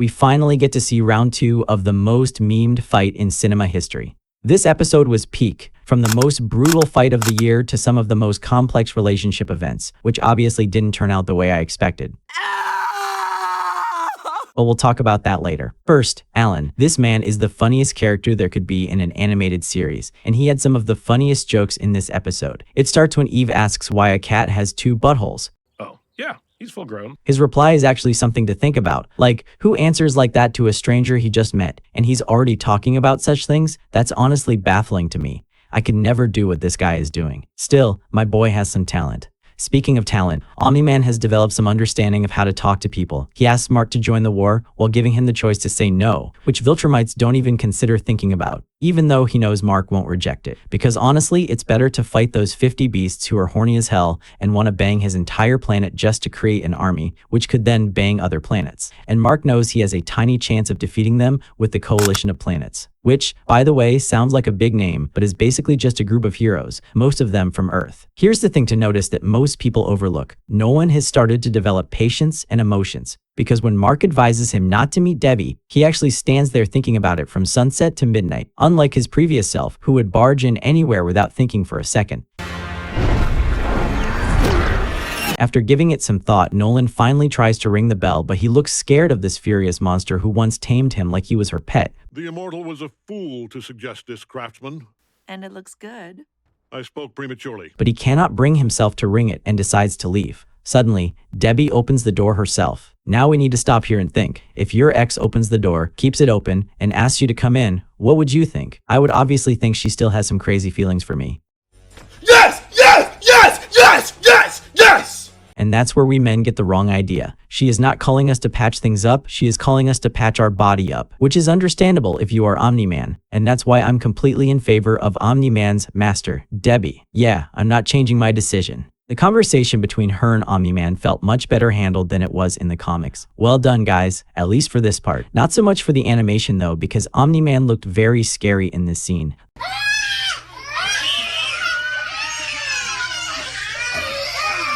we finally get to see round 2 of the most memed fight in cinema history. This episode was peak, from the most brutal fight of the year to some of the most complex relationship events, which obviously didn't turn out the way I expected. But we'll talk about that later. First, Alan. This man is the funniest character there could be in an animated series, and he had some of the funniest jokes in this episode. It starts when Eve asks why a cat has 2 buttholes. Oh, yeah, he's full grown. His reply is actually something to think about. Like, who answers like that to a stranger he just met, and he's already talking about such things? That's honestly baffling to me. I could never do what this guy is doing. Still, my boy has some talent. Speaking of talent, Omni-Man has developed some understanding of how to talk to people. He asks Mark to join the war while giving him the choice to say no, which Viltrumites don't even consider thinking about, even though he knows Mark won't reject it. Because honestly, it's better to fight those 50 beasts who are horny as hell and want to bang his entire planet just to create an army, which could then bang other planets. And Mark knows he has a tiny chance of defeating them with the coalition of planets. Which, by the way, sounds like a big name, but is basically just a group of heroes, most of them from Earth. Here's the thing to notice that most people overlook. No one has started to develop patience and emotions. Because when Mark advises him not to meet Debbie, he actually stands there thinking about it from sunset to midnight, unlike his previous self, who would barge in anywhere without thinking for a second. After giving it some thought, Nolan finally tries to ring the bell, but he looks scared of this furious monster who once tamed him like he was her pet. The Immortal was a fool to suggest this, Craftsman. And it looks good. I spoke prematurely. But he cannot bring himself to ring it and decides to leave. Suddenly, Debbie opens the door herself. Now we need to stop here and think. If your ex opens the door, keeps it open, and asks you to come in, what would you think? I would obviously think she still has some crazy feelings for me. Yes! Yes! Yes! Yes! Yes! Yes! And that's where we men get the wrong idea. She is not calling us to patch things up, she is calling us to patch our body up, which is understandable if you are Omni-Man. And that's why I'm completely in favor of Omni-Man's master, Debbie. Yeah, I'm not changing my decision. The conversation between her and Omni-Man felt much better handled than it was in the comics. Well done, guys, at least for this part. Not so much for the animation though, because Omni-Man looked very scary in this scene.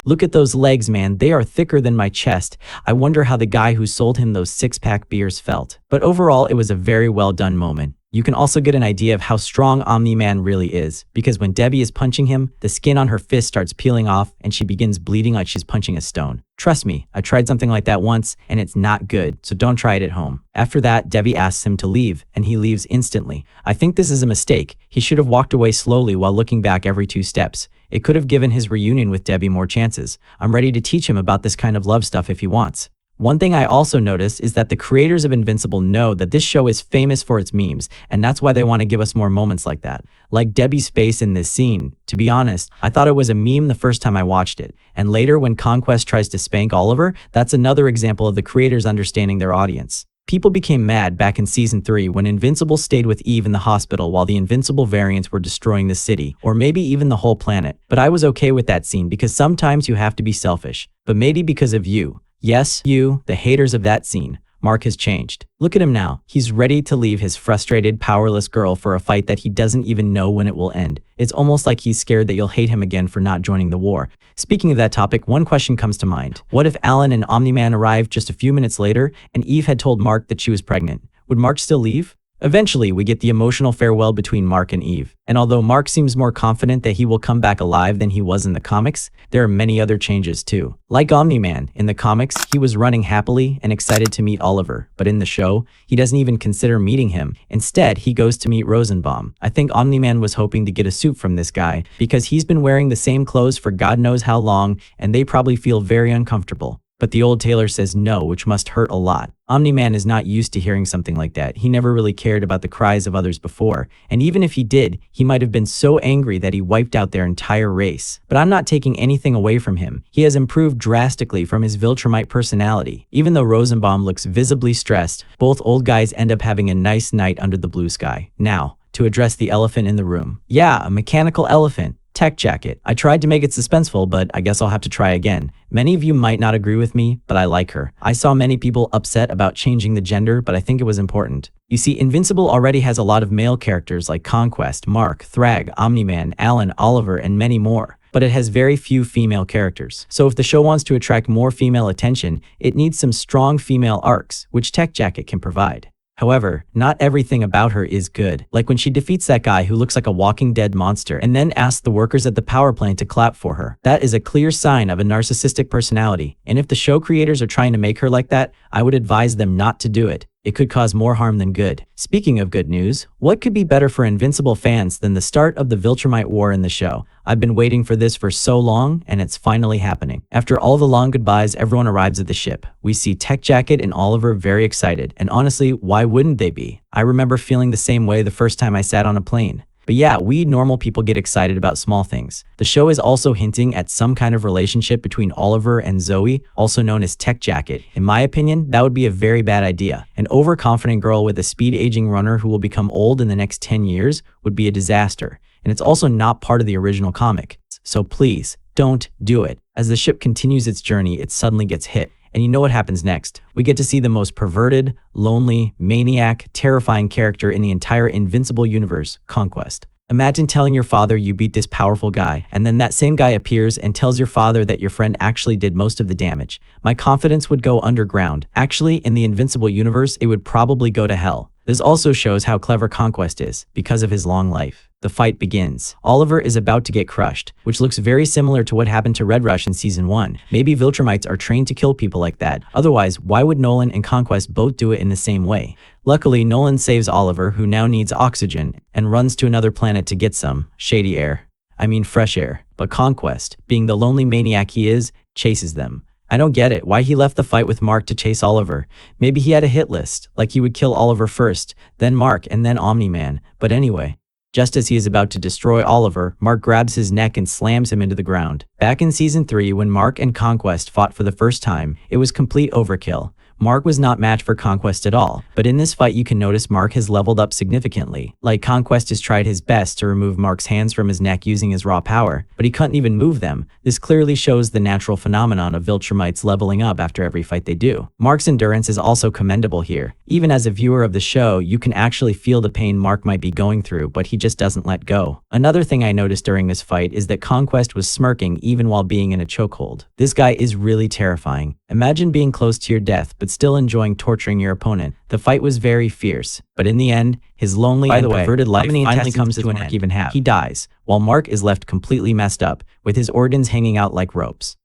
Look at those legs, man, they are thicker than my chest. I wonder how the guy who sold him those 6-pack beers felt. But overall, it was a very well done moment. You can also get an idea of how strong Omni-Man really is, because when Debbie is punching him, the skin on her fist starts peeling off and she begins bleeding like she's punching a stone. Trust me, I tried something like that once and it's not good, so don't try it at home. After that, Debbie asks him to leave and he leaves instantly. I think this is a mistake. He should have walked away slowly while looking back every 2 steps. It could have given his reunion with Debbie more chances. I'm ready to teach him about this kind of love stuff if he wants. One thing I also noticed is that the creators of Invincible know that this show is famous for its memes, and that's why they want to give us more moments like that. Like Debbie's face in this scene. To be honest, I thought it was a meme the first time I watched it. And later when Conquest tries to spank Oliver, that's another example of the creators understanding their audience. People became mad back in Season 3 when Invincible stayed with Eve in the hospital while the Invincible variants were destroying the city, or maybe even the whole planet. But I was okay with that scene because sometimes you have to be selfish. But maybe because of you. Yes, you, the haters of that scene. Mark has changed. Look at him now. He's ready to leave his frustrated, powerless girl for a fight that he doesn't even know when it will end. It's almost like he's scared that you'll hate him again for not joining the war. Speaking of that topic, one question comes to mind. What if Alan and Omni-Man arrived just a few minutes later and Eve had told Mark that she was pregnant? Would Mark still leave? Eventually, we get the emotional farewell between Mark and Eve. And although Mark seems more confident that he will come back alive than he was in the comics, there are many other changes too. Like Omni-Man, in the comics, he was running happily and excited to meet Oliver, but in the show, he doesn't even consider meeting him. Instead, he goes to meet Rosenbaum. I think Omni-Man was hoping to get a suit from this guy, because he's been wearing the same clothes for God knows how long, and they probably feel very uncomfortable. But the old tailor says no, which must hurt a lot. Omni-Man is not used to hearing something like that. He never really cared about the cries of others before. And even if he did, he might have been so angry that he wiped out their entire race. But I'm not taking anything away from him. He has improved drastically from his Viltrumite personality. Even though Rosenbaum looks visibly stressed, both old guys end up having a nice night under the blue sky. Now, to address the elephant in the room. Yeah, a mechanical elephant. Tech jacket. I tried to make it suspenseful, but I guess I'll have to try again. Many of you might not agree with me, but I like her. I saw many people upset about changing the gender, but I think it was important. You see, Invincible already has a lot of male characters like Conquest, Mark, Thrag, Omni-Man, Alan, Oliver, and many more. but it has very few female characters. So if the show wants to attract more female attention, it needs some strong female arcs, which Tech Jacket can provide. However, not everything about her is good. Like when she defeats that guy who looks like a Walking Dead monster and then asks the workers at the power plant to clap for her. That is a clear sign of a narcissistic personality, and if the show creators are trying to make her like that, I would advise them not to do it. It could cause more harm than good. Speaking of good news, what could be better for Invincible fans than the start of the Viltrumite War in the show? I've been waiting for this for so long, and it's finally happening. After all the long goodbyes, everyone arrives at the ship. We see Tech Jacket and Oliver very excited, and honestly, why wouldn't they be? I remember feeling the same way the first time I sat on a plane. But yeah, we normal people get excited about small things. The show is also hinting at some kind of relationship between Oliver and Zoe, also known as Tech Jacket. In my opinion, that would be a very bad idea. An overconfident girl with a speed-aging runner who will become old in the next 10 years would be a disaster. And it's also not part of the original comic. So please, don't do it. As the ship continues its journey, it suddenly gets hit. And you know what happens next? We get to see the most perverted, lonely, maniac, terrifying character in the entire Invincible universe, Conquest. Imagine telling your father you beat this powerful guy, and then that same guy appears and tells your father that your friend actually did most of the damage. My confidence would go underground. Actually, in the Invincible universe, it would probably go to hell. This also shows how clever Conquest is, because of his long life. The fight begins. Oliver is about to get crushed, which looks very similar to what happened to Red Rush in Season 1. Maybe Viltrumites are trained to kill people like that. Otherwise, why would Nolan and Conquest both do it in the same way? Luckily, Nolan saves Oliver, who now needs oxygen, and runs to another planet to get some shady air. I mean fresh air. But Conquest, being the lonely maniac he is, chases them. I don't get it, why he left the fight with Mark to chase Oliver. Maybe he had a hit list, like he would kill Oliver first, then Mark, and then Omni-Man. But anyway, just as he is about to destroy Oliver, Mark grabs his neck and slams him into the ground. Back in Season 3, when Mark and Conquest fought for the first time, it was complete overkill. Mark was not matched for Conquest at all, but in this fight you can notice Mark has leveled up significantly. Like Conquest has tried his best to remove Mark's hands from his neck using his raw power, but he couldn't even move them. This clearly shows the natural phenomenon of Viltrumites leveling up after every fight they do. Mark's endurance is also commendable here. Even as a viewer of the show, you can actually feel the pain Mark might be going through, but he just doesn't let go. Another thing I noticed during this fight is that Conquest was smirking even while being in a chokehold. This guy is really terrifying. Imagine being close to your death, but still enjoying torturing your opponent. The fight was very fierce, but in the end, his lonely and perverted life finally comes to an end. He dies, while Mark is left completely messed up, with his organs hanging out like ropes.